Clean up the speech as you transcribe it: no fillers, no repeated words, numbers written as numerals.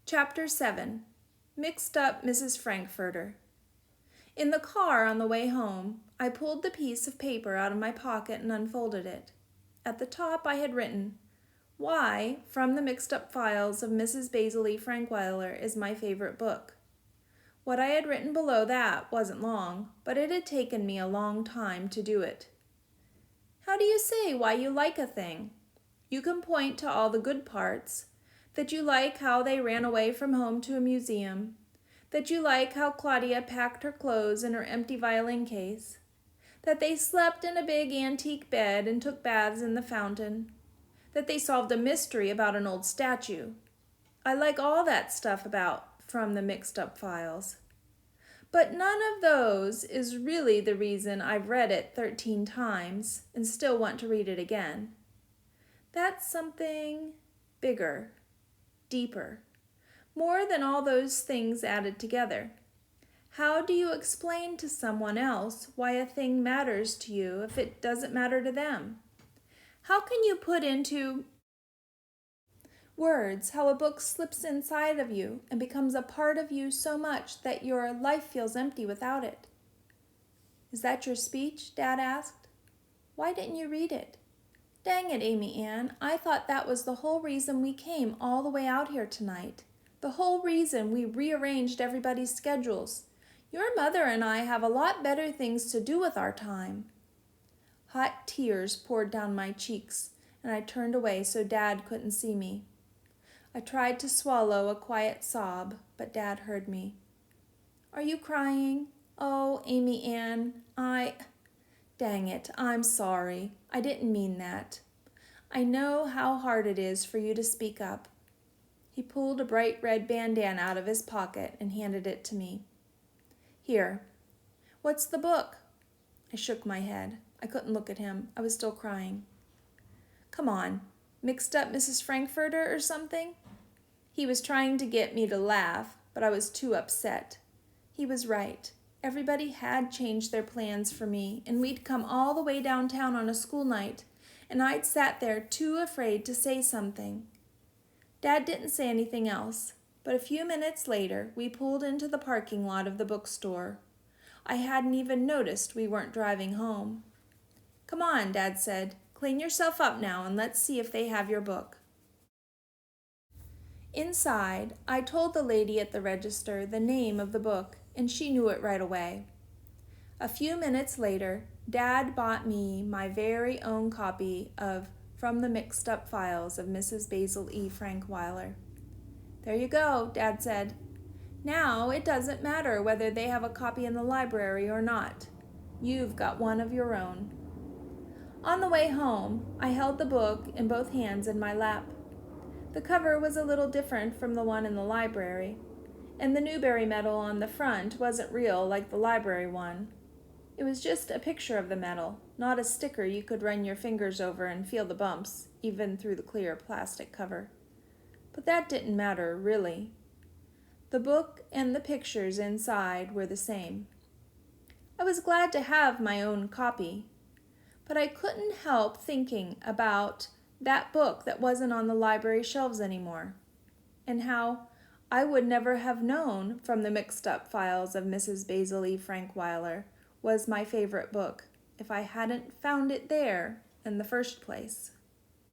Chapter 7. Mixed Up Mrs. Frankfurter. In the car on the way home, I pulled the piece of paper out of my pocket and unfolded it. At the top I had written, "Why, from the Mixed-Up Files of Mrs. Basil E. Frankweiler is my favorite book." What I had written below that wasn't long, but it had taken me a long time to do it. How do you say why you like a thing? You can point to all the good parts, that you like how they ran away from home to a museum, that you like how Claudia packed her clothes in her empty violin case, that they slept in a big antique bed and took baths in the fountain, that they solved a mystery about an old statue. I like all that stuff about From the Mixed Up Files. But none of those is really the reason I've read it 13 times and still want to read it again. That's something bigger, deeper, more than all those things added together. How do you explain to someone else why a thing matters to you if it doesn't matter to them? How can you put into words how a book slips inside of you and becomes a part of you so much that your life feels empty without it? "Is that your speech?" Dad asked. "Why didn't you read it?" "Dang it, Amy Ann, I thought that was the whole reason we came all the way out here tonight. The whole reason we rearranged everybody's schedules. Your mother and I have a lot better things to do with our time." Hot tears poured down my cheeks, and I turned away so Dad couldn't see me. I tried to swallow a quiet sob, but Dad heard me. "Are you crying? Oh, Amy Ann, Dang it, I'm sorry. I didn't mean that. I know how hard it is for you to speak up." He pulled a bright red bandana out of his pocket and handed it to me. "Here. What's the book?" I shook my head. I couldn't look at him. I was still crying. "Come on. Mixed Up Mrs. Frankfurter or something?" He was trying to get me to laugh, but I was too upset. He was right. Everybody had changed their plans for me, and we'd come all the way downtown on a school night, and I'd sat there too afraid to say something. Dad didn't say anything else, but a few minutes later we pulled into the parking lot of the bookstore. I hadn't even noticed we weren't driving home. "Come on," Dad said. "Clean yourself up now and let's see if they have your book." Inside, I told the lady at the register the name of the book, and she knew it right away. A few minutes later, Dad bought me my very own copy of From the Mixed Up Files of Mrs. Basil E. Frankweiler. "There you go," Dad said. "Now it doesn't matter whether they have a copy in the library or not. You've got one of your own." On the way home, I held the book in both hands in my lap. The cover was a little different from the one in the library, and the Newbery medal on the front wasn't real like the library one. It was just a picture of the medal, not a sticker you could run your fingers over and feel the bumps, even through the clear plastic cover. But that didn't matter, really. The book and the pictures inside were the same. I was glad to have my own copy, but I couldn't help thinking about that book that wasn't on the library shelves anymore, and how I would never have known From the Mixed Up Files of Mrs. Basil E. Frankweiler was my favorite book if I hadn't found it there in the first place.